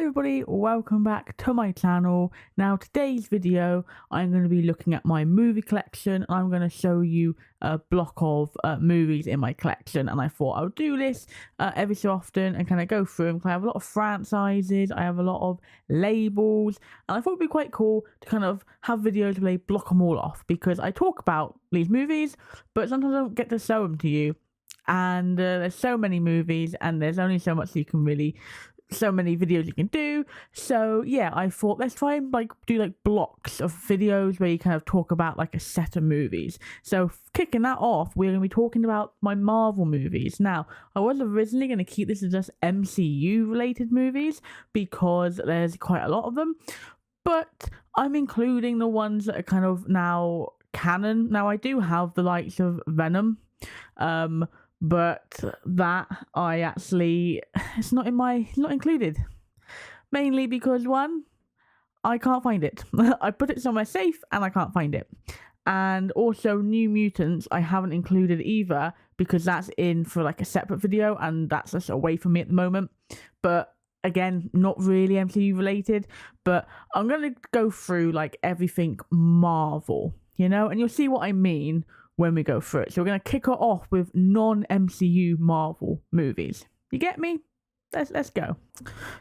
everybody, welcome back to my channel. Now today's video I'm going to be looking at my movie collection. I'm going to show you a block of movies in my collection, and I thought I would do this every so often and kind of go through them. I have a lot of franchises, I have a lot of labels, and I thought it'd be quite cool to kind of have videos where they block them all off, because I talk about these movies but sometimes I don't get to show them to you. And there's so many movies and there's only so much so many videos you can do. So yeah, I thought let's try and do blocks of videos where you kind of talk about like a set of movies. So kicking that off, we're going to be talking about my Marvel movies. Now, I was originally going to keep this as just MCU related movies because there's quite a lot of them, but I'm including the ones that are kind of now canon. Now I do have the likes of Venom, but that it's not included, mainly because one, I can't find it. I put it somewhere safe and I can't find it. And also New Mutants I haven't included either, because that's in for like a separate video and that's just away from me at the moment. But again, not really MCU related, but I'm gonna go through like everything Marvel, and you'll see what I mean when we go through it. So we're going to kick it off with non-MCU Marvel movies. You get me? Let's go.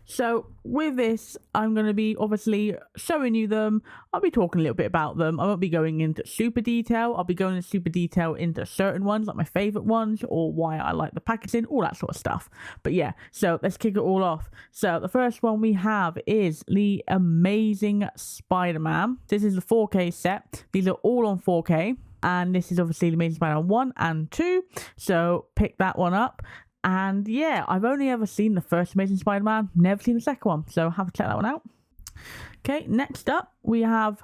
So with this, I'm going to be obviously showing you them. I'll be talking a little bit about them. I won't be going into super detail. I'll be going into super detail into certain ones, like my favourite ones, or why I like the packaging, all that sort of stuff. But yeah, so let's kick it all off. So the first one we have is the Amazing Spider-Man. This is the 4K set. These are all on 4K. And this is obviously the Amazing Spider-Man 1 and 2. So pick that one up. And yeah, I've only ever seen the first Amazing Spider-Man, never seen the second one. So have to check that one out. Okay, next up we have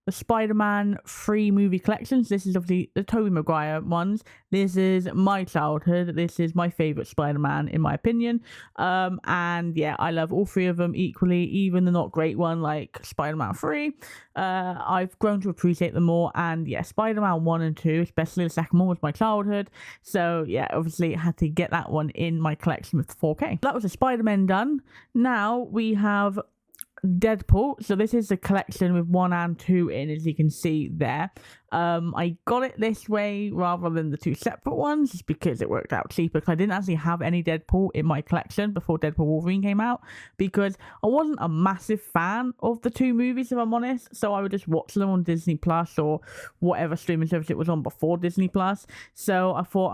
the Spider-Man 3 movie collections. This is obviously the Tobey Maguire ones. This is my childhood. This is my favourite Spider-Man in my opinion. And yeah, I love all three of them equally, even the not great one like Spider-Man 3. I've grown to appreciate them more, and yeah, Spider-Man 1 and 2, especially the second one, was my childhood. So yeah, obviously I had to get that one in my collection with 4K. That was the Spider-Man done. Now we have Deadpool. So this is the collection with 1 and 2 in, as you can see there. I got it this way rather than the two separate ones, just because it worked out cheaper, because I didn't actually have any Deadpool in my collection before Deadpool Wolverine came out, because I wasn't a massive fan of the two movies, if I'm honest. So I would just watch them on Disney Plus or whatever streaming service it was on before Disney Plus. So I thought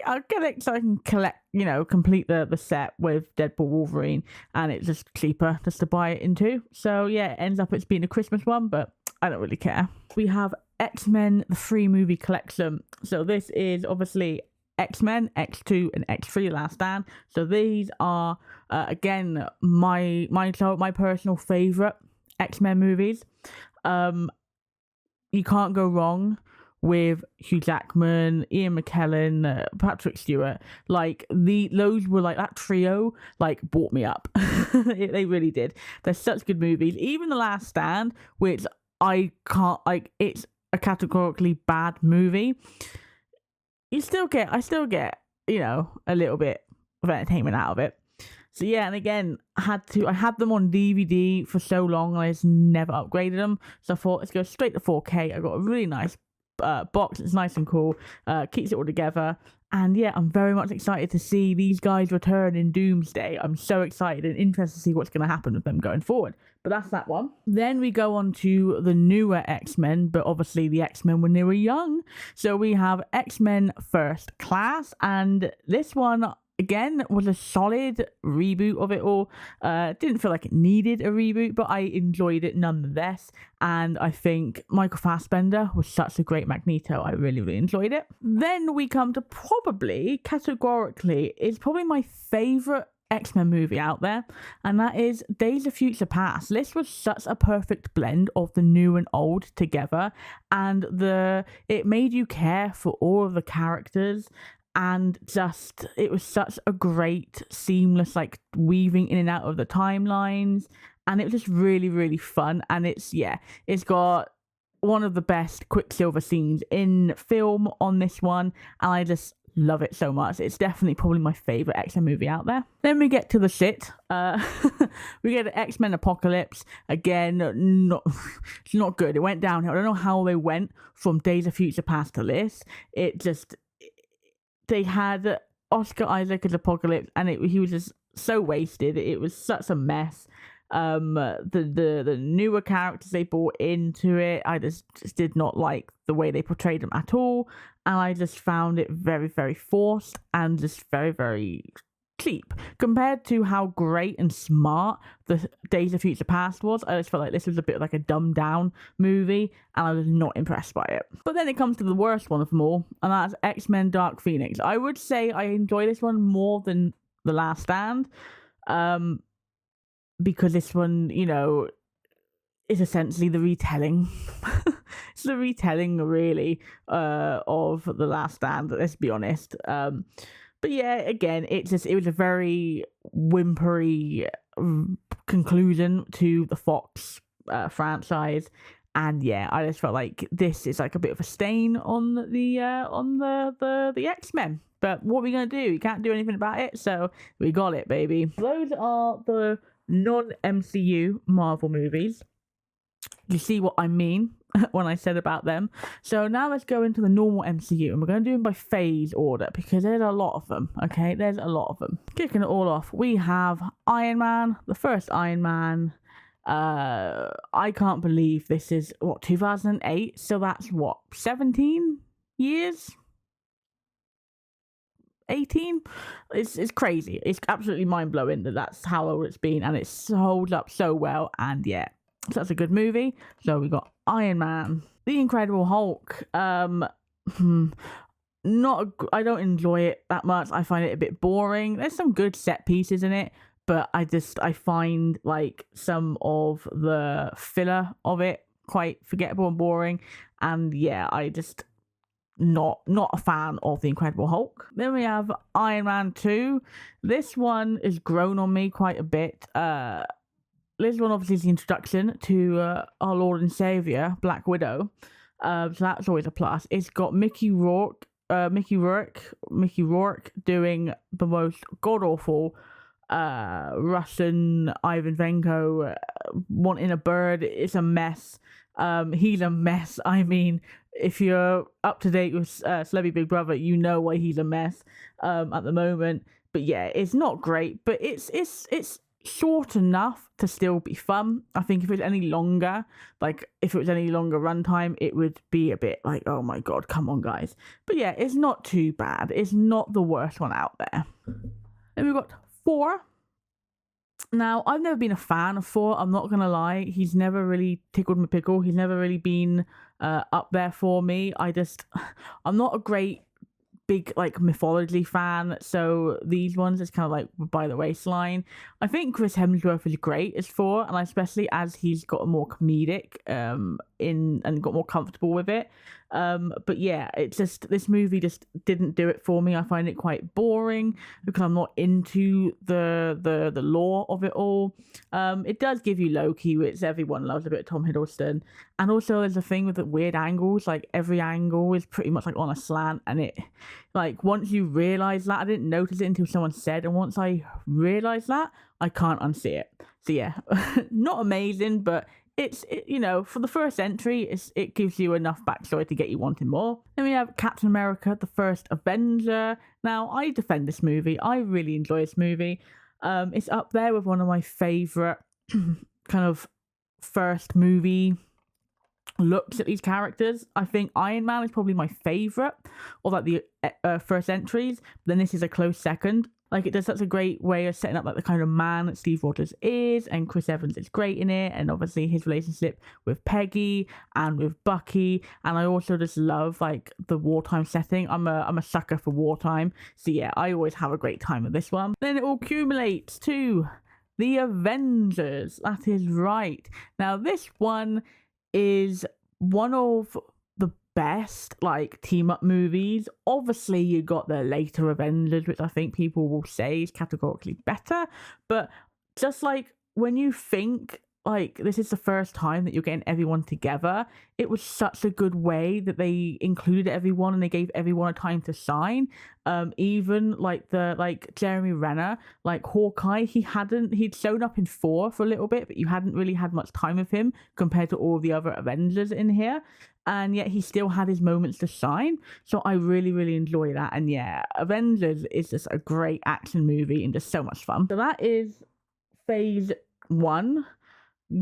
I'll get it so I can complete the set with Deadpool Wolverine, and it's just cheaper just to buy it in two. So yeah, it ends up it's being a Christmas one, but I don't really care. We have X-Men, the 3 movie collection. So this is obviously X-Men, X2 and X3, Last Stand. So these are again my personal favourite X-Men movies. You can't go wrong with Hugh Jackman, Ian McKellen, Patrick Stewart. Those were like that trio brought me up. They really did. They're such good movies. Even The Last Stand, which I can't it's a categorically bad movie. I still get a little bit of entertainment out of it. So yeah, and again, I had them on DVD for so long, and I just never upgraded them. So I thought, let's go straight to 4K. I got a really nice box. It's nice and cool, keeps it all together, and yeah, I'm very much excited to see these guys return in Doomsday. I'm so excited and interested to see what's going to happen with them going forward. But that's that one. Then we go on to the newer X-Men, but obviously the X-Men when they were young. So we have X-Men First Class, and this one again was a solid reboot of it all. Didn't feel like it needed a reboot, but I enjoyed it nonetheless. And I think Michael Fassbender was such a great Magneto. I really, really enjoyed it. Then we come to categorically, is probably my favourite X-Men movie out there, and that is Days of Future Past. This was such a perfect blend of the new and old together, and it made you care for all of the characters. And it was such a great seamless weaving in and out of the timelines, and it was just really, really fun. And it's got one of the best Quicksilver scenes in film on this one, and I just love it so much. It's definitely probably my favorite X-Men movie out there. Then we get to the shit. We get X-Men Apocalypse. Again, it's not good. It went downhill. I don't know how they went from Days of Future Past to this. They had Oscar Isaac as Apocalypse, and he was just so wasted. It was such a mess. The newer characters they brought into it, I just did not like the way they portrayed them at all, and I just found it very, very forced and just very, very cheap compared to how great and smart the Days of Future Past was. I just felt like this was a bit like a dumbed down movie, and I was not impressed by it. But then it comes to the worst one of them all, and that's X-Men Dark Phoenix. I would say I enjoy this one more than The Last Stand, because this one, is essentially the retelling. It's the retelling, really, of The Last Stand, let's be honest. But yeah, again, it was a very whimpery conclusion to the Fox franchise. And yeah, I just felt like this is like a bit of a stain on the X-Men. But what are we going to do? We can't do anything about it, so we got it, baby. Those are the non-MCU Marvel movies. You see what I mean when I said about them. So now let's go into the normal MCU, and we're going to do them by phase order because there's a lot of them, okay? There's a lot of them. Kicking it all off, we have Iron Man, the first Iron Man. I can't believe this is, 2008? So that's 17 years? 18? It's crazy. It's absolutely mind-blowing that's how old it's been, and it's holds up so well, and yeah, so that's a good movie. So we got Iron Man. The Incredible Hulk, I don't enjoy it that much. I find it a bit boring. There's some good set pieces in it, but I find like some of the filler of it quite forgettable and boring, and yeah, I just not a fan of The Incredible Hulk. Then we have Iron Man 2. This one has grown on me quite a bit. This one obviously is the introduction to our Lord and Savior, Black Widow. So that's always a plus. It's got Mickey Rourke doing the most god-awful Russian Ivan Venko wanting a bird. It's a mess. He's a mess. I mean, if you're up to date with Celebrity Big Brother, you know why he's a mess at the moment. But yeah, it's not great, but it's short enough to still be fun. I think if it was any longer runtime, it would be a bit like, oh my god, come on guys. But yeah, it's not too bad. It's not the worst one out there. Then we've got Thor. Now, I've never been a fan of Thor, I'm not gonna lie. He's never really tickled my pickle. He's never really been up there for me. I'm not a great big like mythology fan, so these ones is kind of like by the waistline. I think Chris Hemsworth is great as Thor, and especially as he's got more comedic and got more comfortable with it. But yeah, it's just, this movie just didn't do it for me. I find it quite boring because I'm not into the lore of it all. It does give you Loki, which everyone loves, a bit of Tom Hiddleston, and also there's a thing with the weird angles. Like every angle is pretty much like on a slant, and it, like, once you realize that, I didn't notice it until someone said, and once I realized that, I can't unsee it. So yeah, not amazing, but it's for the first entry, it gives you enough backstory to get you wanting more. Then we have Captain America, the First Avenger. Now, I defend this movie. I really enjoy this movie. It's up there with one of my favorite kind of first movie looks at these characters. I think Iron Man is probably my favorite of like the first entries, but then this is a close second. Like, it does such a great way of setting up like the kind of man that Steve Rogers is, and Chris Evans is great in it, and obviously his relationship with Peggy and with Bucky. And I also just love like the wartime setting. I'm a sucker for wartime, so yeah, I always have a great time with this one. Then it all accumulates to the Avengers. That is right. Now this one is one of the best like team up movies. Obviously you got the later Avengers, which I think people will say is categorically better, but just like when you think like this is the first time that you're getting everyone together, it was such a good way that they included everyone and they gave everyone a time to shine. Even like Jeremy Renner, like Hawkeye, he'd shown up in 4 for a little bit, but you hadn't really had much time with him compared to all the other Avengers in here. And yet he still had his moments to shine. So I really, really enjoy that. And yeah, Avengers is just a great action movie and just so much fun. So that is phase 1.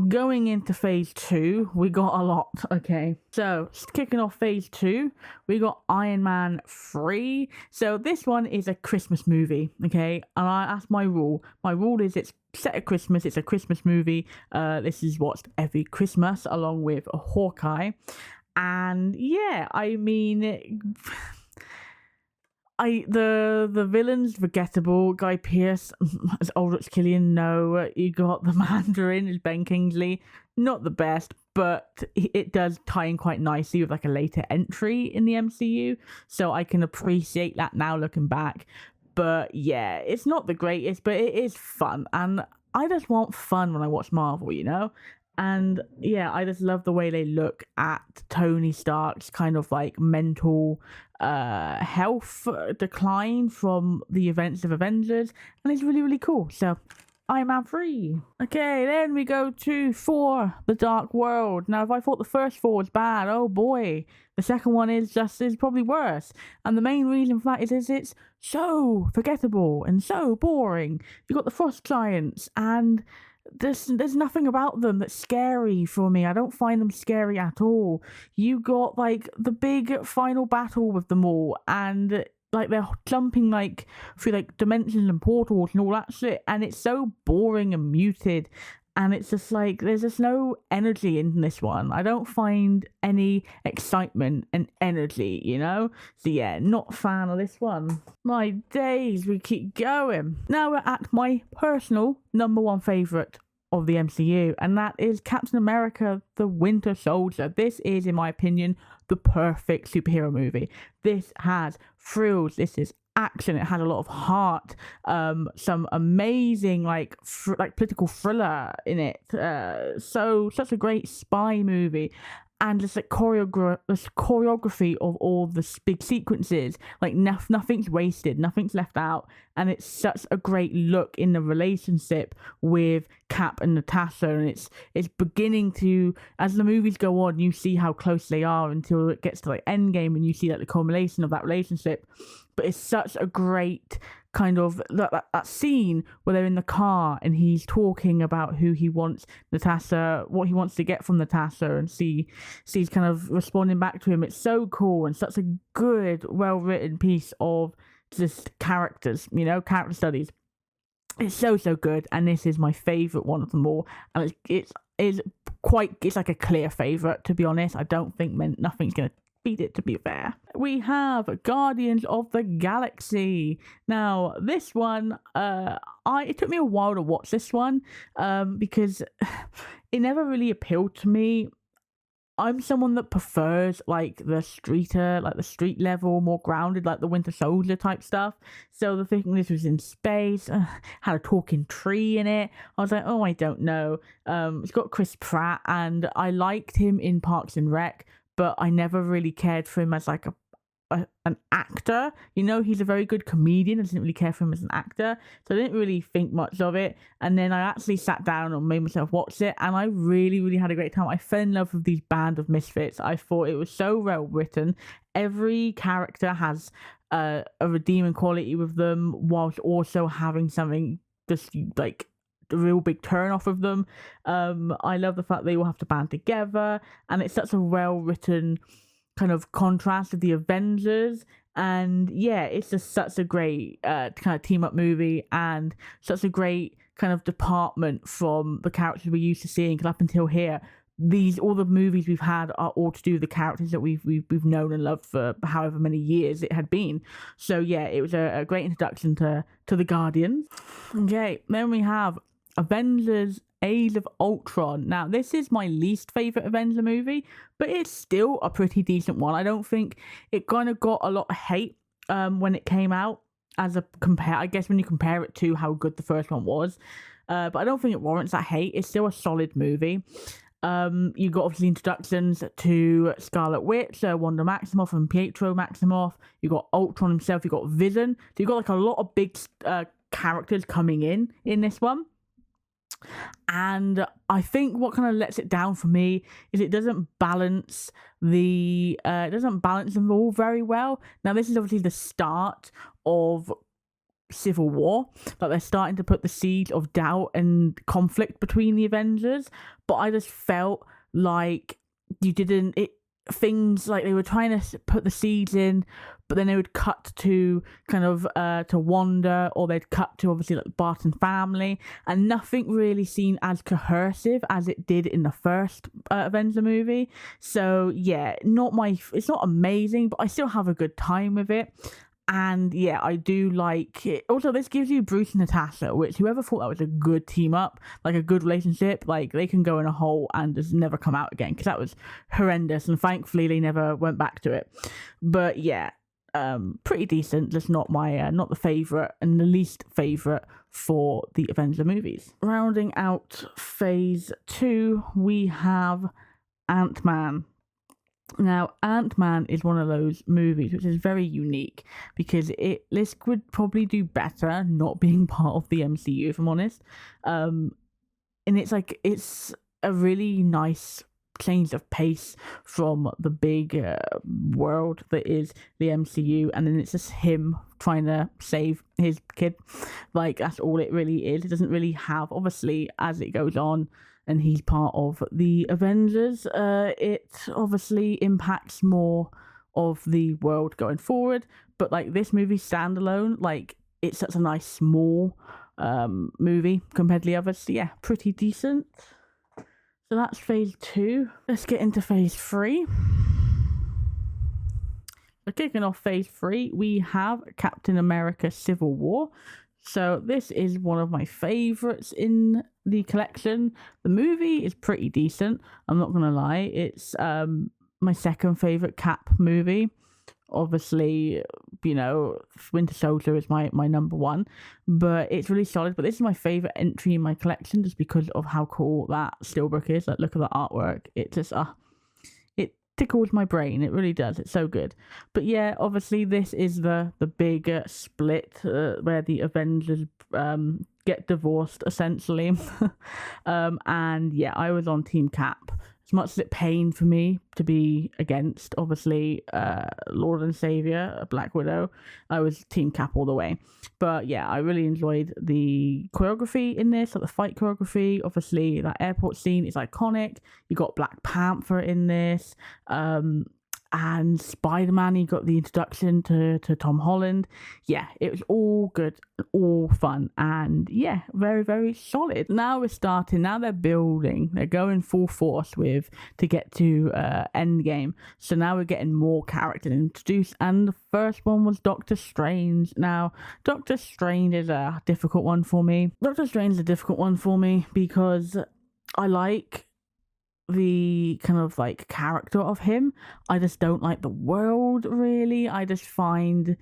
Going into phase 2, we got a lot, okay? So, kicking off phase 2, we got Iron Man 3. So, this one is a Christmas movie, okay? And that's my rule. My rule is it's set at Christmas, it's a Christmas movie. This is watched every Christmas along with a Hawkeye. And yeah, I mean... the villain's forgettable. Guy Pearce as Ulrich Killian, no. You got the Mandarin as Ben Kingsley, not the best, but it does tie in quite nicely with like a later entry in the MCU, so I can appreciate that now looking back. But yeah, it's not the greatest, but it is fun, and I just want fun when I watch Marvel, you know? And yeah, I just love the way they look at Tony Stark's kind of like mental health decline from the events of Avengers, and it's really, really cool. So Iron Man 3. Okay, then we go to 4, The Dark World. Now, if I thought the first 4 was bad, oh boy, the second one is probably worse. And the main reason for that is it's so forgettable and so boring. You've got the Frost Giants, and there's nothing about them that's scary for me. I don't find them scary at all. You got like the big final battle with them all, and like they're jumping like through like dimensions and portals and all that shit, and it's so boring and muted, and it's just like there's just no energy in this one. I don't find any excitement and energy, you know? So yeah, not a fan of this one. My days, we keep going. Now we're at my personal number 1 favourite of the MCU, and that is Captain America the Winter Soldier. This is, in my opinion, the perfect superhero movie. This has thrills, this is action, it had a lot of heart, some amazing like political thriller in it, such a great spy movie, and just like choreography of all the big sequences, like nothing's wasted, nothing's left out, and it's such a great look in the relationship with Cap and Natasha, and it's beginning to, as the movies go on, you see how close they are until it gets to like Endgame, and you see like the culmination of that relationship. But it's such a great kind of that scene where they're in the car and he's talking about who he wants Natasha, what he wants to get from Natasha, and she's kind of responding back to him. It's so cool and such a good, well-written piece of just characters, you know, character studies. It's so good, and this is my favourite one of them all, and it's like a clear favourite, to be honest. I don't think nothing's going to beat it, to be fair. We have Guardians of the Galaxy. Now, this one, it took me a while to watch this one, because it never really appealed to me. I'm someone that prefers like the street level, more grounded, like the Winter Soldier type stuff. So the thing this was in space, had a talking tree in it. I was like, oh, I don't know. It's got Chris Pratt, and I liked him in Parks and Rec, but I never really cared for him as like an actor. You know, he's a very good comedian. I didn't really care for him as an actor, so I didn't really think much of it. And then I actually sat down and made myself watch it, and I really, really had a great time. I fell in love with these band of misfits. I thought it was so well written. Every character has a redeeming quality with them, whilst also having something just like a real big turn off of them. I love the fact they all have to band together, and it's such a well written kind of contrast of the Avengers, and yeah, it's just such a great kind of team up movie, and such a great kind of department from the characters we're used to seeing. Because up until here, all the movies we've had are all to do with the characters that we've known and loved for however many years it had been. So yeah, it was a great introduction to the Guardians. Okay, then we have Avengers Age of Ultron. Now, this is my least favourite Avenger movie, but it's still a pretty decent one. I don't think it kind of got a lot of hate when it came out, I guess when you compare it to how good the first one was. but I don't think it warrants that hate. It's still a solid movie. You got obviously introductions to Scarlet Witch, Wanda Maximoff and Pietro Maximoff. You got Ultron himself. You got Vision. So you got like a lot of big characters coming in this one. And I think what kind of lets it down for me is it doesn't balance them all very well. Now this is obviously the start of Civil War, but they're starting to put the seeds of doubt and conflict between the Avengers. But I just felt like things like they were trying to put the seeds in, but then they would cut to kind of to Wanda, or they'd cut to obviously like the Barton family, and nothing really seemed as cohesive as it did in the first Avenger movie. So yeah, it's not amazing, but I still have a good time with it. And yeah, I do like it. Also, this gives you Bruce and Natasha, which whoever thought that was a good team up, like a good relationship, like they can go in a hole and just never come out again, because that was horrendous, and thankfully they never went back to it. But yeah, pretty decent, just not my not the favourite and the least favourite for the Avenger movies. Rounding out phase 2, we have Ant-Man. Now, Ant-Man is one of those movies which is very unique, because this would probably do better not being part of the MCU, if I'm honest. And it's a really nice change of pace from the big world that is the MCU, and then it's just him trying to save his kid. Like, that's all it really is. It doesn't really have, obviously, as it goes on and he's part of the Avengers, it obviously impacts more of the world going forward. But like, this movie standalone, like, it's such a nice small movie compared to the others. So yeah, pretty decent. So that's phase 2. Let's get into phase 3. So kicking off phase 3, we have Captain America Civil War. So this is one of my favourites in the collection. The movie is pretty decent, I'm not going to lie. It's my second favourite Cap movie. Obviously, you know, Winter Soldier is my number one, but it's really solid. But this is my favourite entry in my collection, just because of how cool that steelbook is. Like, look at the artwork. It just it tickles my brain. It really does. It's so good. But yeah, obviously this is the big split where the Avengers get divorced, essentially. And yeah, I was on Team Cap. As much as it pained for me to be against, obviously, Lord and Saviour, Black Widow, I was Team Cap all the way. But yeah, I really enjoyed the choreography in this, like the fight choreography. Obviously, that airport scene is iconic. You got Black Panther in this. And Spider-Man, he got the introduction to Tom Holland. Yeah, it was all good, all fun, and yeah, very, very solid. Now they're building, they're going full force to get to Endgame. So now we're getting more characters introduced, and the first one was Doctor Strange. Now, Doctor Strange is a difficult one for me. Because I like the kind of like character of him. I just don't like the world, really. I just find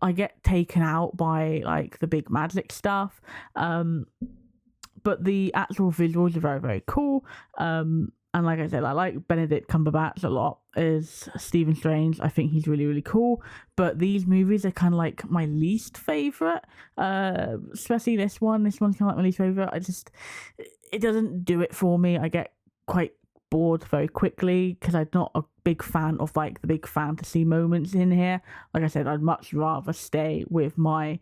I get taken out by like the big magic stuff, but the actual visuals are very, very cool. And like I said, I like Benedict Cumberbatch a lot as Stephen Strange. I think he's really, really cool. But these movies are kind of like my least favorite, especially this one. This one's kind of like my least favorite. It doesn't do it for me. I get quite bored very quickly, because I'm not a big fan of like the big fantasy moments in here. Like I said, I'd much rather stay with my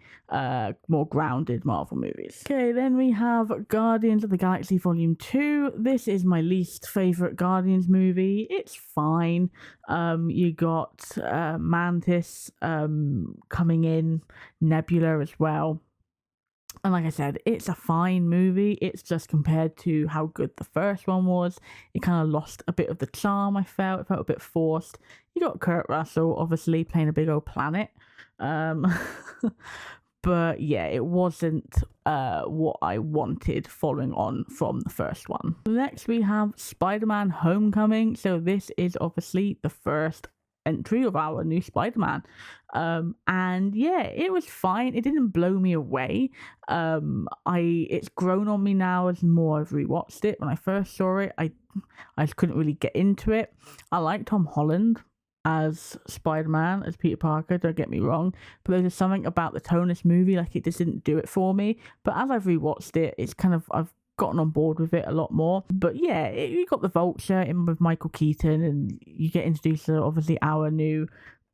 more grounded Marvel movies. Okay, then we have Guardians of the Galaxy Volume 2. This is my least favourite Guardians movie. It's fine. You got Mantis coming in, Nebula as well. And like I said, it's a fine movie. It's just, compared to how good the first one was, it kind of lost a bit of the charm, I felt. It felt a bit forced. You got Kurt Russell, obviously, playing a big old planet. But yeah, it wasn't what I wanted following on from the first one. Next, we have Spider-Man Homecoming. So this is obviously the first entry of our new Spider-Man. And yeah, it was fine. It didn't blow me away. It's grown on me now as more I've rewatched it. When I first saw it, I just couldn't really get into it. I like Tom Holland as Spider-Man, as Peter Parker, don't get me wrong, but there's just something about the tone of this movie, like it just didn't do it for me. But as I've rewatched it, it's kind of, I've gotten on board with it a lot more. But yeah, you got the Vulture in with Michael Keaton, and you get introduced to obviously our new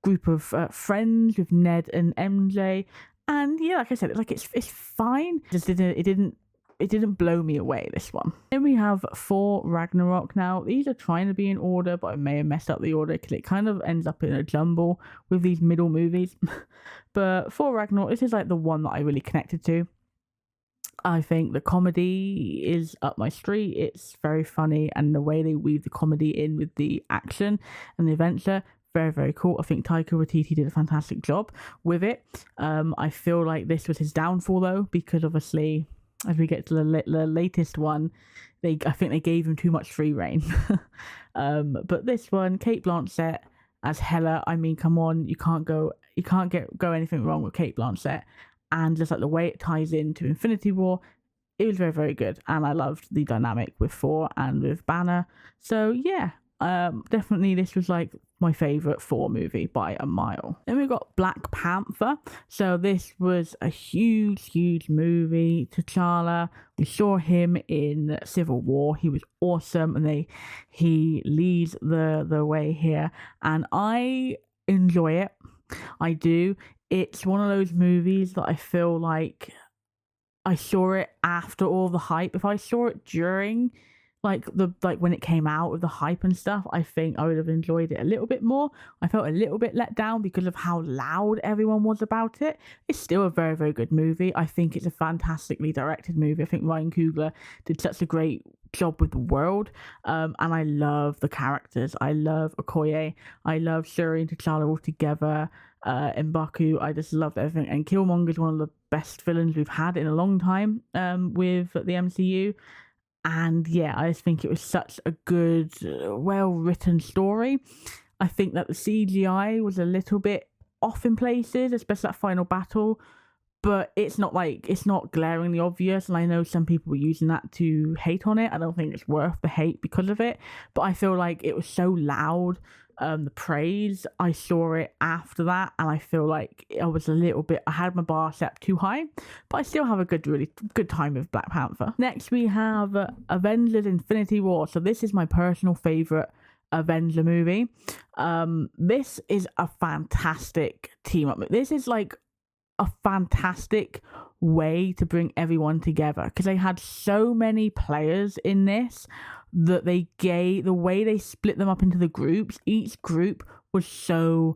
group of friends with Ned and MJ. And yeah, like I said, it's fine. It didn't blow me away, this one. Then we have Thor Ragnarok. Now, these are trying to be in order, but I may have messed up the order because it kind of ends up in a jumble with these middle movies. But Thor Ragnarok, this is like the one that I really connected to. I think the comedy is up my street. It's very funny, and the way they weave the comedy in with the action and the adventure, very, very cool. I think Taika Waititi did a fantastic job with it. I feel like this was his downfall, though, because obviously, as we get to the latest one, I think they gave him too much free reign. But this one, Cate Blanchett as Hela, I mean, come on, you can't go anything wrong with Cate Blanchett. And just like the way it ties into Infinity War, it was very, very good. And I loved the dynamic with Thor and with Banner. So yeah, definitely this was like my favourite Thor movie by a mile. Then we got Black Panther. So this was a huge, huge movie. T'Challa, we saw him in Civil War. He was awesome, and he leads the way here. And I enjoy it. I do. It's one of those movies that I feel like I saw it after all the hype. If I saw it during like when it came out with the hype and stuff, I think I would have enjoyed it a little bit more. I felt a little bit let down because of how loud everyone was about it. It's still a very, very good movie. I think it's a fantastically directed movie. I think Ryan Coogler did such a great job with the world, and I love the characters. I love Okoye. I love Shuri and T'Challa all together. M'Baku, I just loved everything, and Killmonger is one of the best villains we've had in a long time with the MCU. And yeah, I just think it was such a good, well-written story. I think that the CGI was a little bit off in places, especially that final battle, but it's not glaringly obvious, and I know some people were using that to hate on it. I don't think it's worth the hate because of it, but I feel like it was so loud, the praise. I saw it after that, and I feel like I had my bar set too high, but I still have a really good time with Black Panther. Next we have Avengers Infinity War. So this is my personal favourite Avenger movie. This is a fantastic team up. This is like a fantastic way to bring everyone together, because they had so many players in this that the way they split them up into the groups, each group was so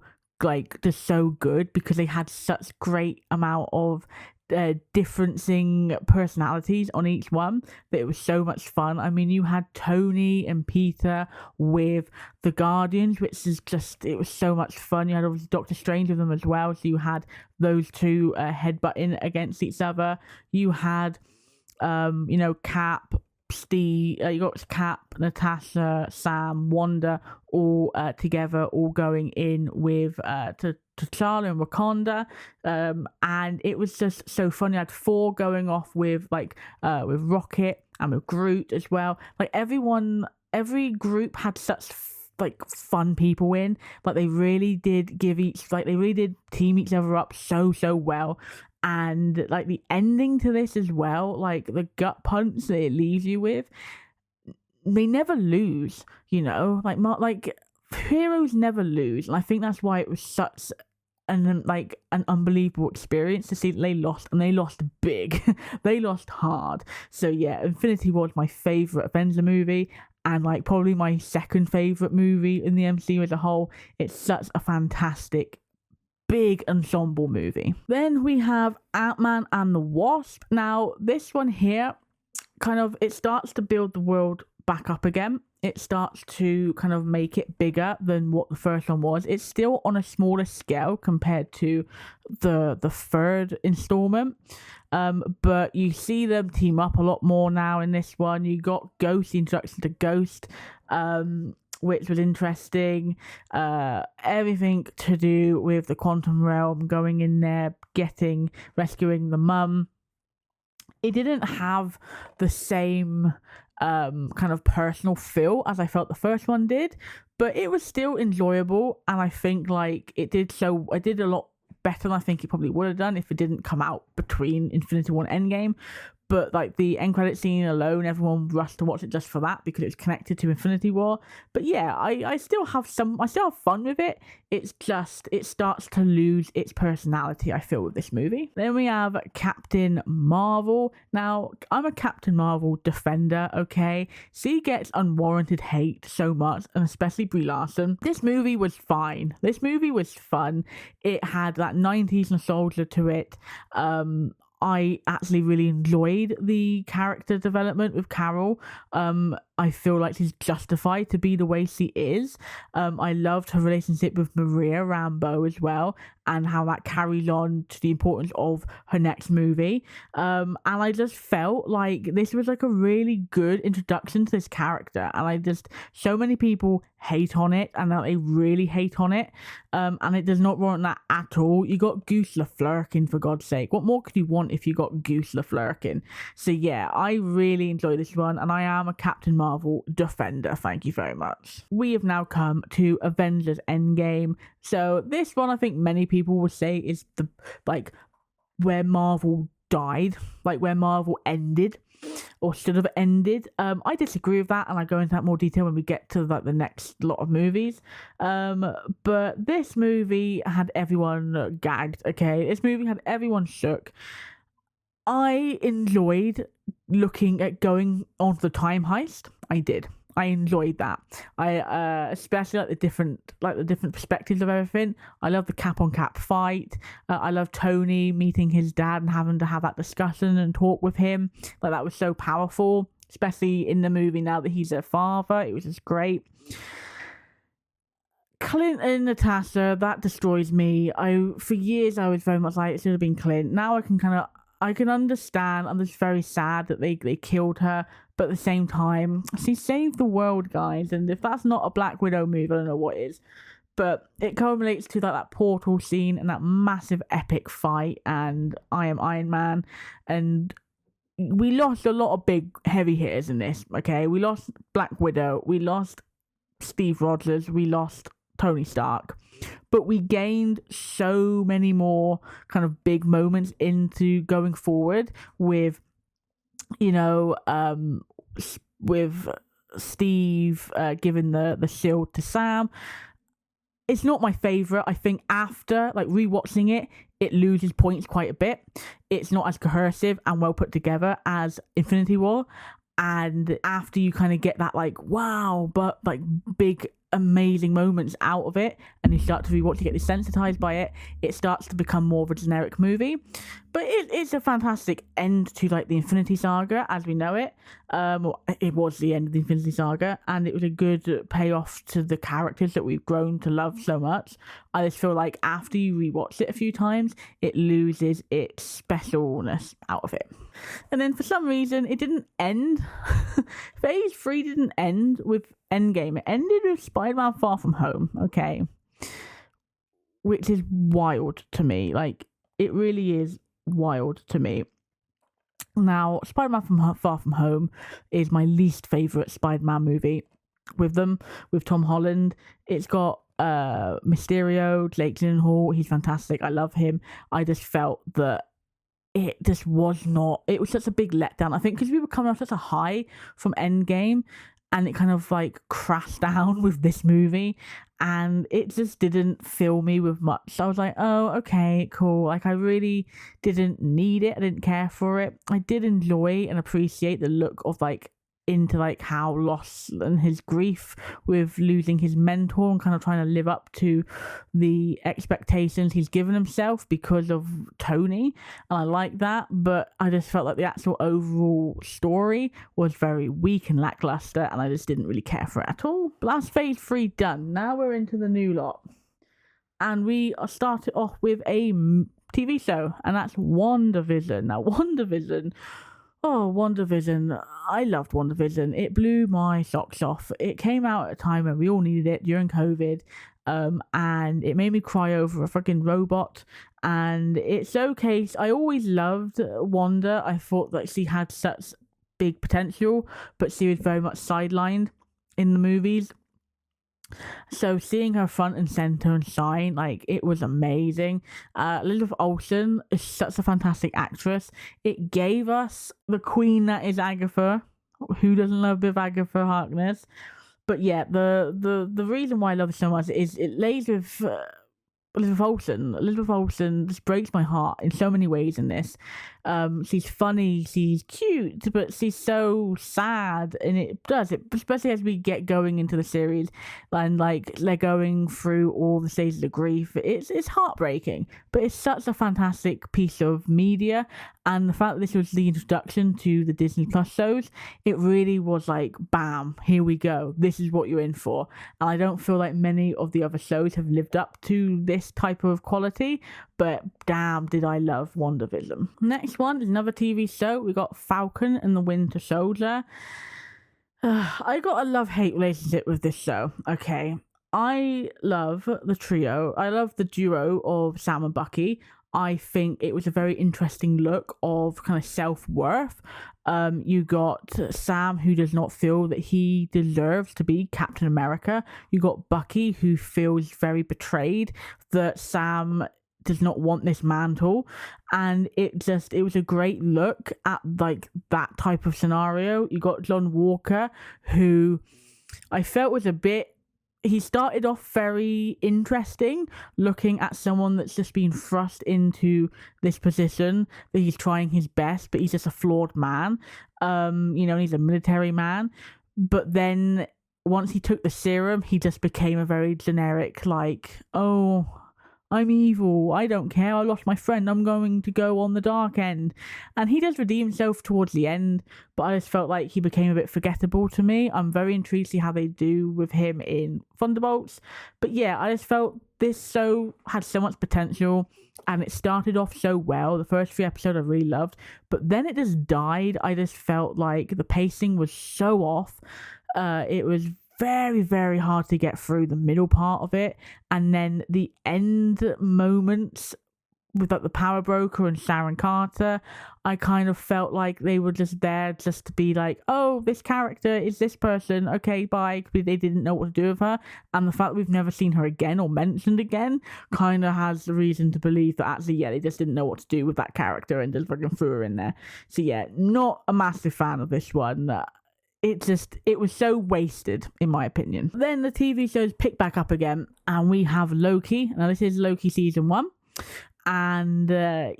just so good, because they had such great amount of differencing personalities on each one that it was so much fun. I mean, you had Tony and Peter with the Guardians, which is it was so much fun. You had obviously Doctor Strange with them as well, so you had those two headbutting against each other. You had Cap, Steve, you got Cap, Natasha, Sam, Wanda, all together, all going in with T'Challa and Wakanda, and it was just so funny. You had Thor going off with Rocket and with Groot as well. Like every group had such fun people in, but they really did team each other up so well. And like the ending to this as well, like the gut punch that it leaves you with, they never lose, like heroes never lose. And I think that's why it was such an unbelievable experience to see that they lost, and they lost big. They lost hard. So yeah, Infinity War is my favourite Avenger movie, and probably my second favourite movie in the MCU as a whole. It's such a fantastic big ensemble movie. Then we have Ant-Man and the Wasp. Now this one here, it starts to build the world back up again. It starts to kind of make it bigger than what the first one was. It's still on a smaller scale compared to the third installment, but you see them team up a lot more now in this one. You got Ghost, the introduction to Ghost, which was interesting. Everything to do with the quantum realm, going in there, rescuing the mum. It didn't have the same kind of personal feel as I felt the first one did, but it was still enjoyable, and I think like I did a lot better than I think it probably would have done if it didn't come out between Infinity War and Endgame. But like the end credit scene alone, everyone rushed to watch it just for that because it's connected to Infinity War. But yeah, I still have fun with it. It's just, it starts to lose its personality, I feel, with this movie. Then we have Captain Marvel. Now, I'm a Captain Marvel defender, okay? She gets unwarranted hate so much, and especially Brie Larson. This movie was fine. This movie was fun. It had that 90s nostalgia to it. I actually really enjoyed the character development with Carol. I feel like she's justified to be the way she is. I loved her relationship with Maria Rambeau as well, and how that carries on to the importance of her next movie. And I just felt like this was like a really good introduction to this character, and so many people hate on it, and they really hate on it, and it does not warrant that at all. You got Goose LaFleurkin, for God's sake. What more could you want if you got Goose LaFleurkin? So yeah, I really enjoy this one, and I am a Captain Marvel defender. Thank you very much. We have now come to Avengers Endgame. So this one, I think many people would say, is the where Marvel died, like where Marvel ended, or should have ended. I disagree with that, and I go into that more detail when we get to like the next lot of movies. But this movie had everyone gagged. Okay, this movie had everyone shook. I enjoyed looking at going on the time heist. I enjoyed that. I especially like the different perspectives of everything. I love the cap on cap fight. I love Tony meeting his dad and having to have that discussion and talk with him. Like, that was so powerful, especially in the movie now that he's a father. It was just great. Clint and Natasha, that destroys me. For years I was very much like, it should have been Clint. Now I can understand. I'm just very sad that they killed her, but at the same time, she saved the world, guys, and if that's not a Black Widow move, I don't know what is. But it culminates to that portal scene and that massive epic fight, and I am Iron Man, and we lost a lot of big heavy hitters in this, okay? We lost Black Widow, we lost Steve Rogers, we lost Tony Stark, but we gained so many more kind of big moments into going forward with, with Steve giving the shield to Sam. It's not my favourite. I think after rewatching it, it loses points quite a bit. It's not as cohesive and well put together as Infinity War. And after you kind of get that wow, but big amazing moments out of it, and you start to rewatch, you get desensitized by it, it starts to become more of a generic movie. But it's a fantastic end to the Infinity Saga as we know it. It was the end of the Infinity Saga, and it was a good payoff to the characters that we've grown to love so much. I just feel like after you rewatch it a few times, it loses its specialness out of it. And then for some reason, it didn't end. Phase 3 didn't end with Endgame. It ended with Spider-Man Far From Home, okay? Which is wild to me. It really is wild to me. Now, Spider-Man Far From Home is my least favourite Spider-Man movie with Tom Holland. It's got Mysterio, Jake Gyllenhaal. He's fantastic. I love him. I just felt that it was such a big letdown. I think because we were coming off such a high from Endgame, and it kind of crashed down with this movie, and it just didn't fill me with much. So I was like, oh, okay, cool. I really didn't need it. I didn't care for it. I did enjoy and appreciate the look of into how loss and his grief with losing his mentor and kind of trying to live up to the expectations he's given himself because of Tony, and I like that. But I just felt like the actual overall story was very weak and lackluster, and I just didn't really care for it at all. But that's Phase 3 done. Now we're into the new lot, and we started off with a TV show, and that's WandaVision. Now WandaVision, Oh, WandaVision. I loved WandaVision. It blew my socks off. It came out at a time when we all needed it during COVID. And it made me cry over a freaking robot. And it showcased, I always loved Wanda. I thought that she had such big potential, but she was very much sidelined in the movies. So seeing her front and center and shine, like, it was amazing. Elizabeth Olsen is such a fantastic actress. It gave us the queen that is Agatha. Who doesn't love a bit of Agatha Harkness? But yeah, the reason why I love it so much is it lays with Elizabeth Olsen. Elizabeth Olsen just breaks my heart in so many ways in this. She's funny, she's cute, but she's so sad, and it does it, especially as we get going into the series, and like they're going through all the stages of grief. It's heartbreaking, but it's such a fantastic piece of media, and the fact that this was the introduction to the Disney Plus shows, it really was like, bam, here we go. This is what you're in for, and I don't feel like many of the other shows have lived up to this type of quality. But damn, did I love WandaVision. Next one is another TV show. We got Falcon and the Winter Soldier. I got a love-hate relationship with this show. Okay, I love the trio. I love the duo of Sam and Bucky. I think it was a very interesting look of kind of self-worth. You got Sam, who does not feel that he deserves to be Captain America. You got Bucky, who feels very betrayed that Sam does not want this mantle, and it was a great look at like that type of scenario. You got John Walker, who I felt was he started off very interesting, looking at someone that's just been thrust into this position, that he's trying his best, but he's just a flawed man. He's a military man, but then once he took the serum, he just became a very generic, like, oh, I'm evil, I don't care, I lost my friend, I'm going to go on the dark end. And he does redeem himself towards the end, but I just felt like he became a bit forgettable to me. I'm very intrigued to see how they do with him in Thunderbolts. But yeah, I just felt this show had so much potential, and it started off so well. The first 3 episodes I really loved, but then it just died. I just felt like the pacing was so off. It was very, very hard to get through the middle part of it, and then the end moments with like the power broker and Sharon Carter, I kind of felt like they were just there just to be like, oh, this character is this person, okay, bye, because they didn't know what to do with her. And the fact that we've never seen her again or mentioned again kind of has the reason to believe that actually, yeah, they just didn't know what to do with that character and just fucking threw her in there. So yeah, not a massive fan of this one. It was so wasted, in my opinion. Then the TV shows pick back up again, and we have Loki. Now, this is Loki season 1. And,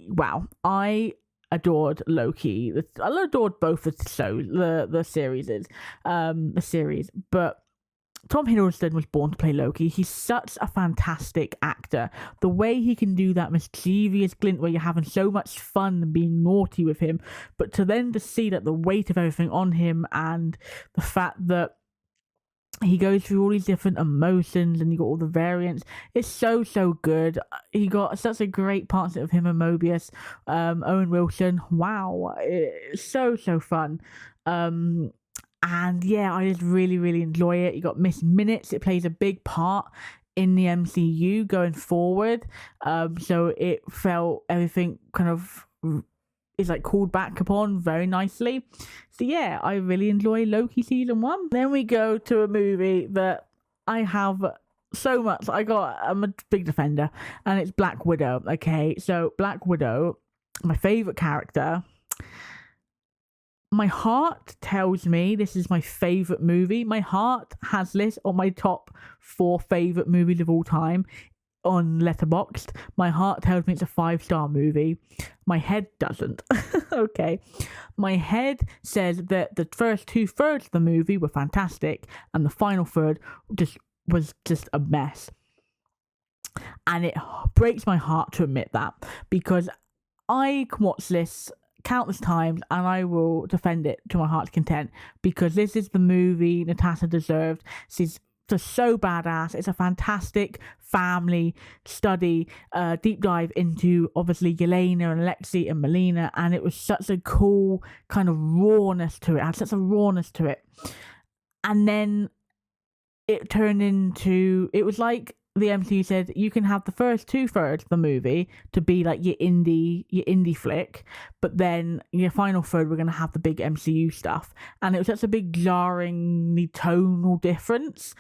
wow, I adored Loki. I adored both the shows, the series. But Tom Hiddleston was born to play Loki. He's such a fantastic actor. The way he can do that mischievous glint where you're having so much fun and being naughty with him, but to see that the weight of everything on him, and the fact that he goes through all these different emotions and you got all the variants, it's so good. He got such a great partnership of him and Mobius. Owen Wilson, wow, it's so fun. And yeah, I just really, really enjoy it. You got Miss Minutes. It plays a big part in the MCU going forward. So it felt everything kind of is like called back upon very nicely. So yeah, I really enjoy Loki season 1. Then we go to a movie that I have so much. I'm a big defender, and it's Black Widow. Okay, so Black Widow, my favorite character. My heart tells me this is my favourite movie. My heart has this on my top 4 favourite movies of all time on Letterboxd. My heart tells me it's a 5-star movie. My head doesn't. Okay. My head says that the first 2/3 of the movie were fantastic, and the final third was just a mess. And it breaks my heart to admit that, because I can watch this countless times and I will defend it to my heart's content, because this is the movie Natasha deserved. She's just so badass. It's a fantastic family study, deep dive into obviously Yelena and Alexei and Melina, and it was such a cool kind of rawness to it. It had such a rawness to it. And then it turned into, it was like the MCU said, you can have the first 2/3 of the movie to be like your indie flick, but then your final third we're going to have the big MCU stuff. And it was such a big jarringly tonal difference,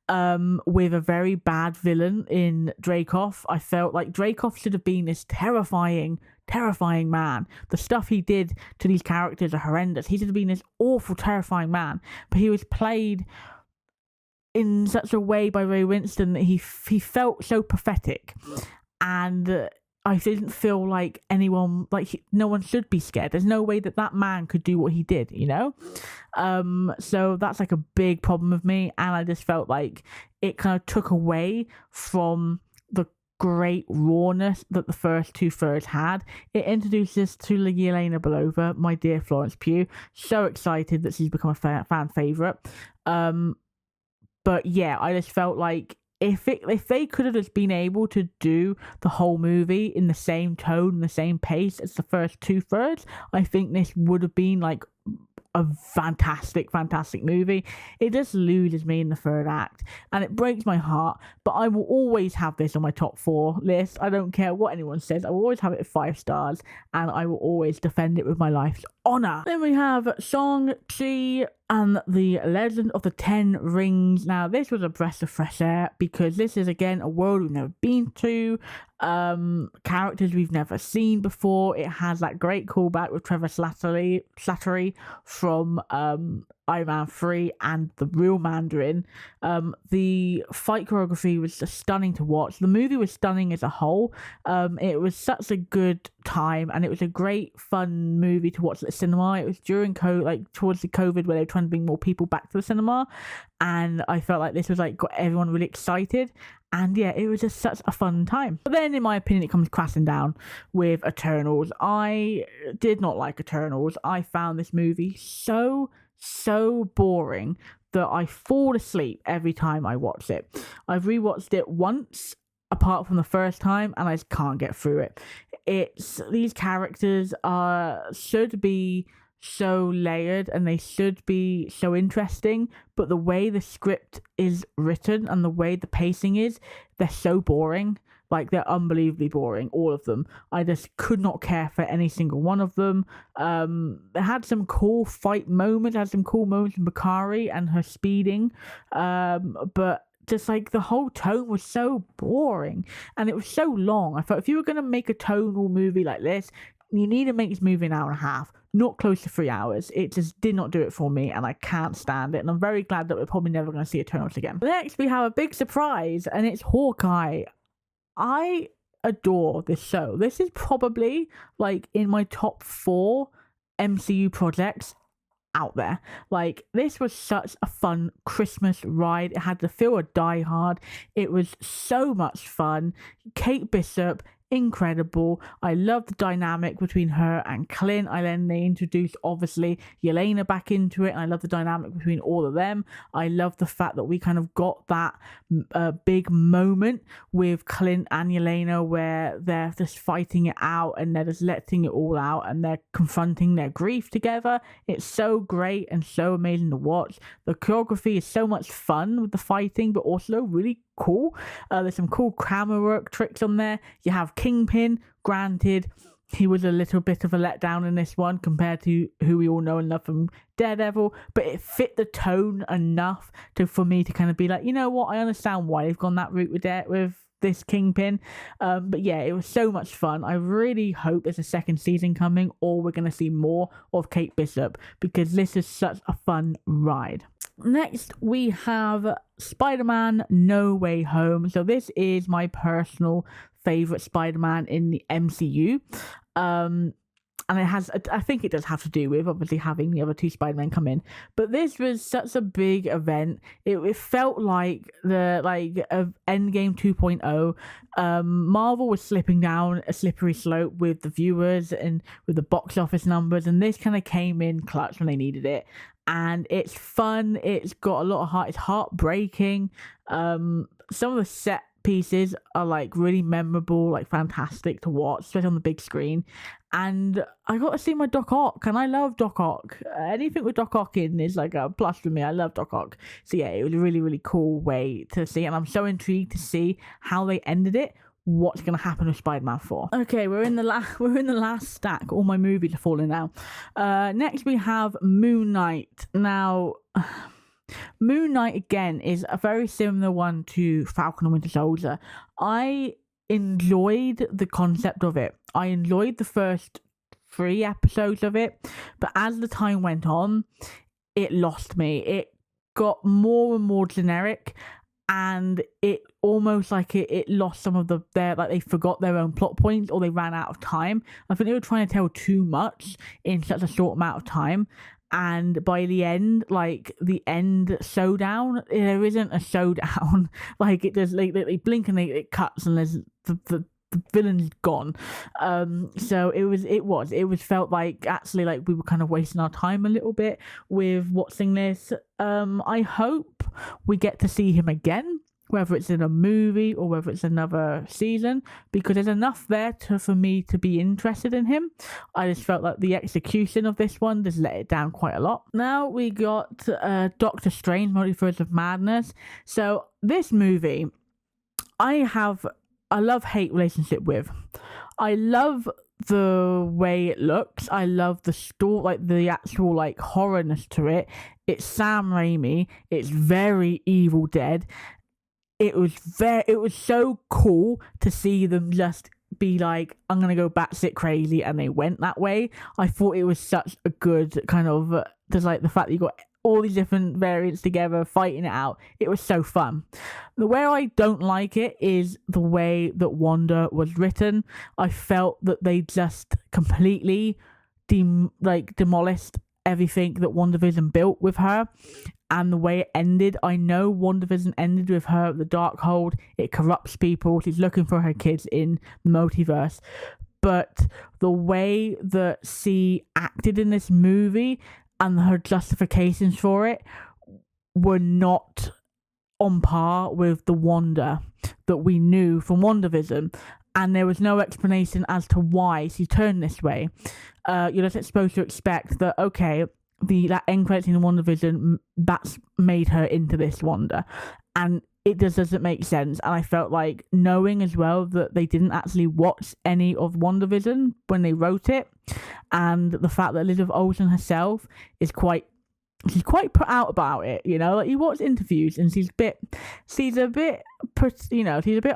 with a very bad villain in Dreykov. I felt like Dreykov should have been this terrifying man. The stuff he did to these characters are horrendous. He should have been this awful, terrifying man, but he was played in such a way by Ray Winston that he felt so pathetic, and I didn't feel like anyone, like no one should be scared. There's no way that man could do what he did, you know? So that's like a big problem with me, and I just felt like it kind of took away from the great rawness that the first 2/3 had. It introduced us to Yelena Belova, my dear Florence Pugh. So excited that she's become a fan favourite. But yeah, I just felt like if they could have just been able to do the whole movie in the same tone and the same pace as the first 2/3, I think this would have been like a fantastic movie. It just loses me in the third act, and it breaks my heart, but I will always have this on my top 4 list. I don't care what anyone says. I will always have it at 5 stars, and I will always defend it with my life's honor. Then we have Shang-Chi and the Legend of the Ten Rings. Now, this was a breath of fresh air because this is, again, a world we've never been to, characters we've never seen before. It has that great callback with Trevor Slattery from Iron Man 3 and the real Mandarin. The fight choreography was just stunning to watch. The movie was stunning as a whole. It was such a good time, and it was a great fun movie to watch at the cinema. It was during towards the COVID, where they were trying to bring more people back to the cinema, and I felt like this was like got everyone really excited. And yeah, it was just such a fun time. But then, in my opinion, it comes crashing down with Eternals. I did not like Eternals. I found this movie so boring that I fall asleep every time I watch it. I've rewatched it once, apart from the first time, and I just can't get through it. These characters should be so layered and they should be so interesting, but the way the script is written and the way the pacing is, they're so boring. Like, they're unbelievably boring, all of them. I just could not care for any single one of them. They had some cool fight moments, had some cool moments in Bakari and her speeding, but just like the whole tone was so boring and it was so long. I thought if you were going to make a tonal movie like this, you need to make this movie an hour and a half, not close to 3 hours. It just did not do it for me, and I can't stand it. And I'm very glad that we're probably never going to see Eternals again. Next, we have a big surprise, and it's Hawkeye. I adore this show. This is probably like in my top 4 MCU projects out there. Like, this was such a fun Christmas ride. It had the feel of Die Hard. It was so much fun. Kate Bishop, incredible. I love the dynamic between her and Clint. They introduced obviously Yelena back into it, and I love the dynamic between all of them. I love the fact that we kind of got that big moment with Clint and Yelena where they're just fighting it out and they're just letting it all out and they're confronting their grief together. It's so great and so amazing to watch. The choreography is so much fun with the fighting, but also really cool. There's some cool camera work tricks on there. You have Kingpin. Granted, he was a little bit of a letdown in this one compared to who we all know and love from Daredevil, but it fit the tone enough for me to kind of be like, you know what, I understand why they've gone that route with this Kingpin. But yeah, it was so much fun. I really hope there's a second season coming, or we're going to see more of Kate Bishop, because this is such a fun ride. Next, we have Spider-Man No Way Home. So this is my personal favourite Spider-Man in the MCU. and I think it does have to do with obviously having the other two Spider-Men come in. But this was such a big event. It felt like Endgame 2.0. Marvel was slipping down a slippery slope with the viewers and with the box office numbers, and this kind of came in clutch when they needed it. And it's fun. It's got a lot of heart. It's heartbreaking. Some of the set pieces are like really memorable, like fantastic to watch, especially on the big screen. And I got to see my Doc Ock, and I love Doc Ock. Anything with Doc Ock in is like a plus for me. I love Doc Ock. So yeah, it was a really, really cool way to see it, and I'm so intrigued to see how they ended it. What's going to happen with Spider-Man 4. Okay, we're in the last stack. All my movies are falling now. Next we have Moon Knight. Now, Moon Knight again is a very similar one to Falcon and Winter Soldier. I enjoyed the concept of it. I enjoyed the first 3 episodes of it, but as the time went on, it lost me. It got more and more generic, and it almost like it lost some of they forgot their own plot points, or they ran out of time. I think they were trying to tell too much in such a short amount of time. And by the end, like the end showdown, there isn't a showdown. Like it does, like they blink and it cuts, and there's the villain's gone. So it felt like actually like we were kind of wasting our time a little bit with watching this. I hope we get to see him again, whether it's in a movie or whether it's another season, because there's enough there for me to be interested in him. I just felt like the execution of this one just let it down quite a lot. Now we got Doctor Strange, Multiverse of Madness. So this movie, I love-hate relationship with. I love the way it looks. I love the story, like the actual like horrorness to it. It's Sam Raimi. It's very Evil Dead. It was so cool to see them just be like, I'm gonna go batshit crazy, and they went that way. I thought it was such a good kind of there's like the fact that you got all these different variants together fighting it out. It was so fun. The way I don't like it is the way that Wanda was written. I felt that they just completely demolished everything that WandaVision built with her. And the way it ended, I know WandaVision ended with her at the Darkhold. It corrupts people. She's looking for her kids in the multiverse. But the way that she acted in this movie and her justifications for it were not on par with the Wanda that we knew from WandaVision. And there was no explanation as to why she turned this way. You're just supposed to expect that, okay, that end credits in WandaVision, that's made her into this Wanda. And it just doesn't make sense. And I felt like, knowing as well that they didn't actually watch any of WandaVision when they wrote it, and the fact that Elizabeth Olsen herself is quite put out about it, you know, like you watch interviews and she's a bit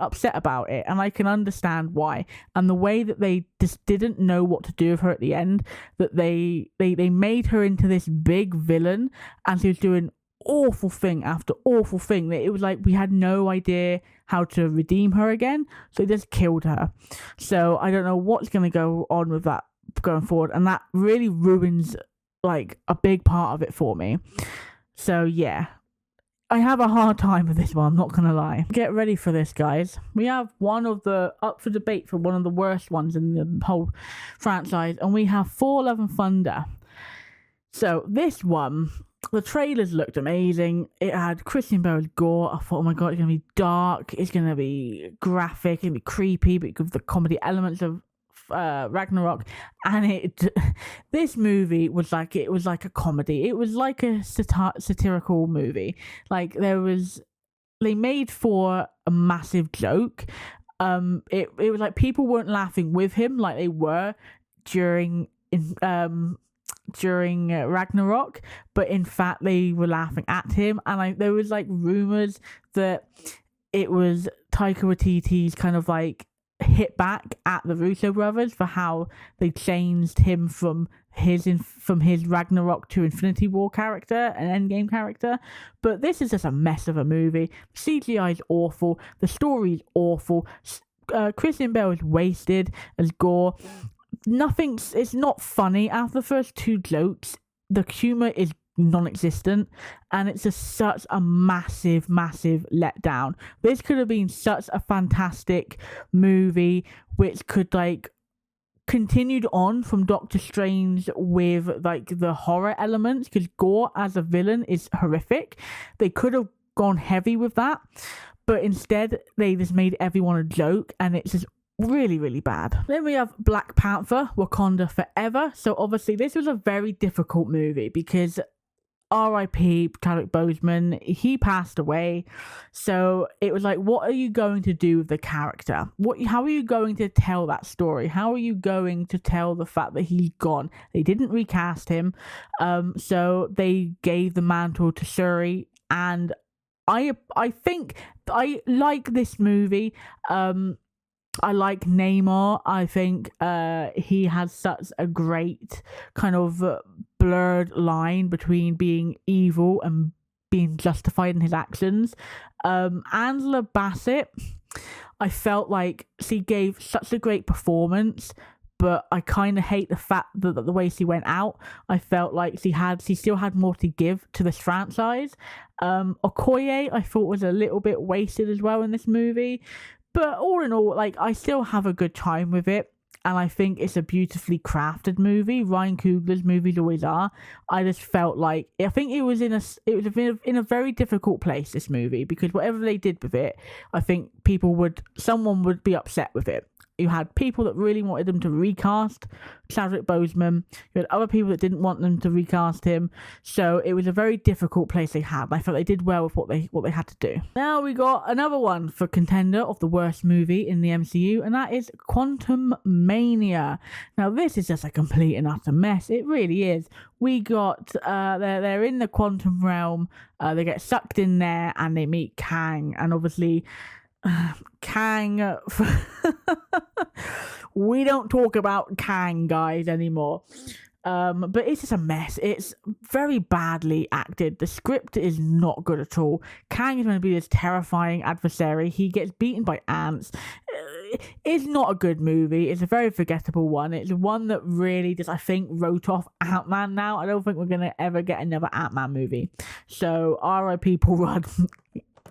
upset about it, and I can understand why. And the way that they just didn't know what to do with her at the end, that they made her into this big villain, and she was doing awful thing after awful thing, that it was like we had no idea how to redeem her again, so they just killed her. So I don't know what's going to go on with that going forward, and that really ruins like a big part of it for me. So yeah, I have a hard time with this one, I'm not gonna lie. Get ready for this, guys. We have one of the up for debate for one of the worst ones in the whole franchise, and we have Thor: Love and Thunder. So this one, the trailers looked amazing. It had Christian Bale's gore. I thought, oh my god, it's gonna be dark, it's gonna be graphic, it's gonna be creepy, but with the comedy elements of Ragnarok. And this movie was like a comedy. It was like a satirical movie. Like they made for a massive joke. It was like people weren't laughing with him like they were during Ragnarok, but in fact they were laughing at him. And there was like rumors that it was Taika Waititi's kind of like hit back at the Russo brothers for how they changed him from his Ragnarok to Infinity War character and Endgame character. But this is just a mess of a movie. CGI is awful, the story is awful, Christian Bale is wasted as Gore. it's not funny. After the first two jokes, the humor is non-existent, and it's just such a massive letdown. This could have been such a fantastic movie which could like continued on from Doctor Strange with like the horror elements, because Gore as a villain is horrific. They could have gone heavy with that, but instead they just made everyone a joke, and it's just really bad. Then we have Black Panther Wakanda Forever. So obviously this was a very difficult movie because R.I.P. Chadwick Boseman, he passed away. So it was like, what are you going to do with the character? How are you going to tell that story? How are you going to tell the fact that he's gone? They didn't recast him. So they gave the mantle to Shuri, and I think I like this movie. I like Namor. I think he has such a great kind of blurred line between being evil and being justified in his actions. Angela Bassett, I felt like she gave such a great performance, but I kind of hate the fact that the way she went out. I felt like she still had more to give to this franchise. Okoye, I thought, was a little bit wasted as well in this movie. But all in all, like, I still have a good time with it. And I think it's a beautifully crafted movie. Ryan Coogler's movies always are. I just felt like, I think it was in a very difficult place, this movie, because whatever they did with it, I think someone would be upset with it. You had people that really wanted them to recast Chadwick Boseman. You had other people that didn't want them to recast him. So it was a very difficult place they had. I felt they did well with what they had to do. Now we got another one for contender of the worst movie in the MCU, and that is Quantum Mania. Now this is just a complete and utter mess. It really is. We got they're in the quantum realm. They get sucked in there and they meet Kang, and obviously Kang we don't talk about Kang, guys, anymore. But it's just a mess. It's very badly acted. The script is not good at all. Kang is going to be this terrifying adversary. He gets beaten by ants. It's not a good movie. It's a very forgettable one. It's one that really just, I think, wrote off Ant-Man now. I don't think we're going to ever get another Ant-Man movie. So R.I.P. Paul Rudd.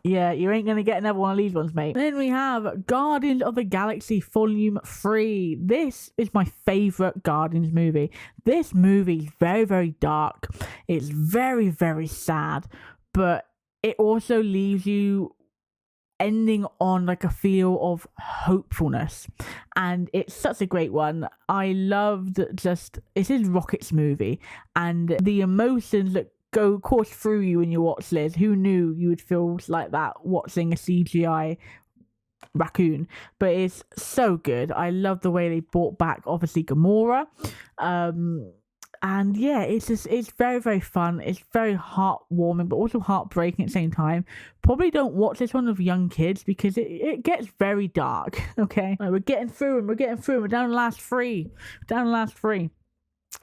Yeah, you ain't going to get another one of these ones, mate. Then we have Guardians of the Galaxy Volume 3. This is my favourite Guardians movie. This movie is very dark. It's very sad. But it also leaves you ending on like a feel of hopefulness. And it's such a great one. I loved this is Rocket's movie. And the emotions that course through you when you watch this. Who knew you would feel like that watching a CGI raccoon? But it's so good. I love the way they brought back obviously Gamora. And yeah, it's very fun. It's very heartwarming, but also heartbreaking at the same time. Probably don't watch this one with young kids because it gets very dark. Okay, we're getting through them. We're down to the last three.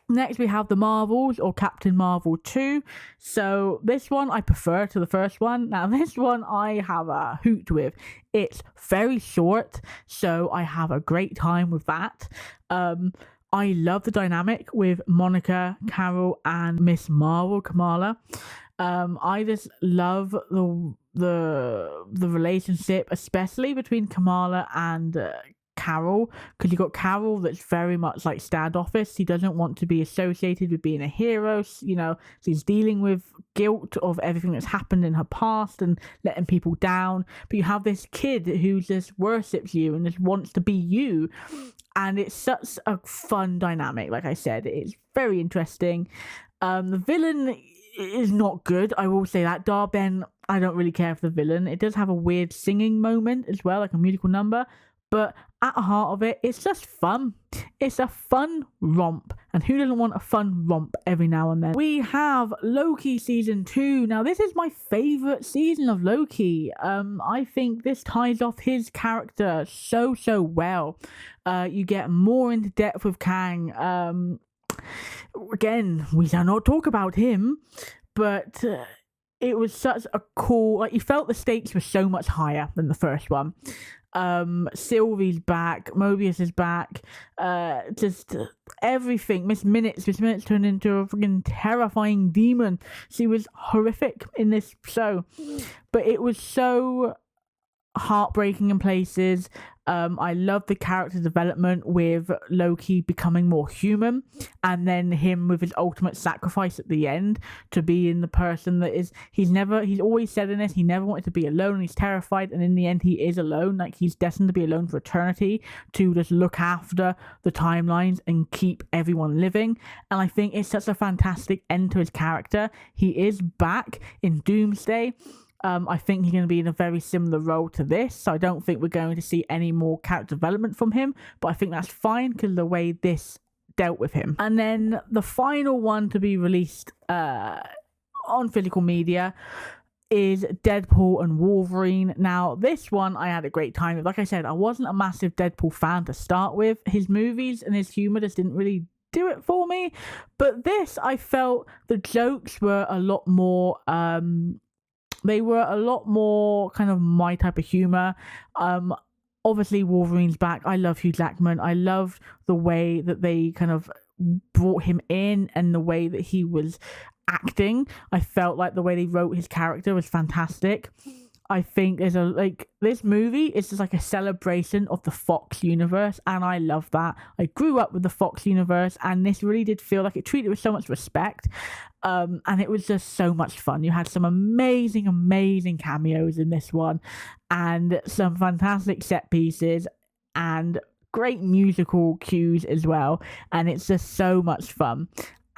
Next, we have the Marvels, or Captain Marvel 2. So this one I prefer to the first one. Now, this one I have a hoot with. It's very short, so I have a great time with that. I love the dynamic with Monica, Carol, and Miss Marvel, Kamala. I just love the relationship, especially between Kamala and Carol, because you got Carol that's very much like standoffish. She doesn't want to be associated with being a hero. You know, she's dealing with guilt of everything that's happened in her past and letting people down. But you have this kid who just worships you and just wants to be you. And it's such a fun dynamic. Like I said, it's very interesting. The villain is not good, I will say that. Darben, I don't really care for the villain. It does have a weird singing moment as well, like a musical number. But at the heart of it, it's just fun. It's a fun romp. And who doesn't want a fun romp every now and then? We have Loki Season 2. Now, this is my favourite season of Loki. I think this ties off his character so well. You get more into depth with Kang. Again, we shall not talk about him. But it was such a cool... Like, you felt the stakes were so much higher than the first one. Sylvie's back, Mobius is back, just everything. Miss Minutes turned into a freaking terrifying demon. She was horrific in this show, but it was so heartbreaking in places. I love the character development with Loki becoming more human, and then him with his ultimate sacrifice at the end to be in the person that is, he's always said in this, he never wanted to be alone, he's terrified, and in the end he is alone. Like, he's destined to be alone for eternity, to just look after the timelines and keep everyone living. And I think it's such a fantastic end to his character. He is back in Doomsday. I think he's going to be in a very similar role to this, so I don't think we're going to see any more character development from him, but I think that's fine because of the way this dealt with him. And then the final one to be released on physical media is Deadpool and Wolverine. Now, this one I had a great time with. Like I said, I wasn't a massive Deadpool fan to start with. His movies and his humor just didn't really do it for me, but this, I felt the jokes were a lot more they were a lot more kind of my type of humor. Obviously Wolverine's back. I love Hugh Jackman. I loved the way that they kind of brought him in and the way that he was acting. I felt like the way they wrote his character was fantastic. I think this movie is just like a celebration of the Fox universe, and I love that. I grew up with the Fox universe, and this really did feel like it treated it with so much respect, and it was just so much fun. You had some amazing cameos in this one, and some fantastic set pieces, and great musical cues as well, and it's just so much fun.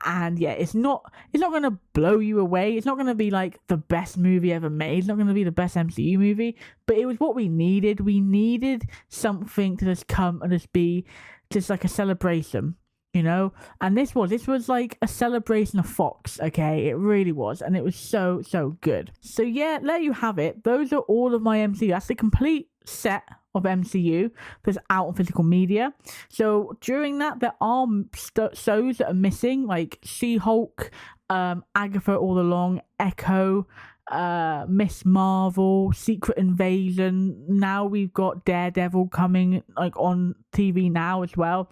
And yeah, it's not going to blow you away. It's not going to be like the best movie ever made. It's not going to be the best MCU movie, but it was what we needed. We needed something to just come and just be just like a celebration, you know? And this was like a celebration of Fox, okay? It really was. And it was so good. So yeah, there you have it. Those are all of my MCU. That's the complete set of MCU that's out on physical media. So during that, there are shows that are missing, like She-Hulk, Agatha All Along, Echo, Miss Marvel, Secret Invasion. Now we've got Daredevil coming like on TV now as well.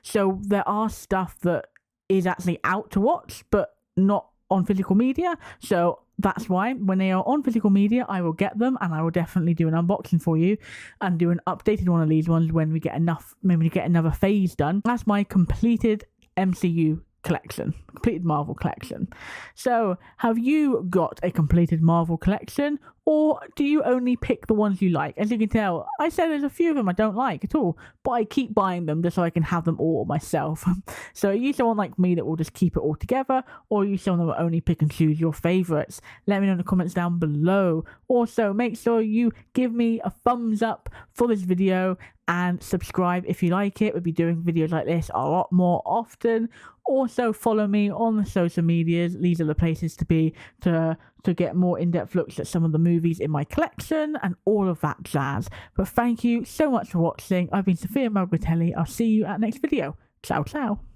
So there are stuff that is actually out to watch, but not on physical media. So that's why when they are on physical media, I will get them, and I will definitely do an unboxing for you and do an updated one of these ones when we get enough, maybe get another phase done. That's my completed MCU collection, completed Marvel collection. So have you got a completed Marvel collection, or do you only pick the ones you like? As you can tell, I said there's a few of them I don't like at all, but I keep buying them just so I can have them all myself. So are you someone like me that will just keep it all together, or are you someone that will only pick and choose your favorites? Let me know in the comments down below. Also, make sure you give me a thumbs up for this video and subscribe if you like it. We'll be doing videos like this a lot more often. Also, follow me on the social medias. These are the places to be to get more in-depth looks at some of the movies in my collection and all of that jazz. But thank you so much for watching. I've been Sophia Margaritelli. I'll see you at the next video. Ciao, ciao.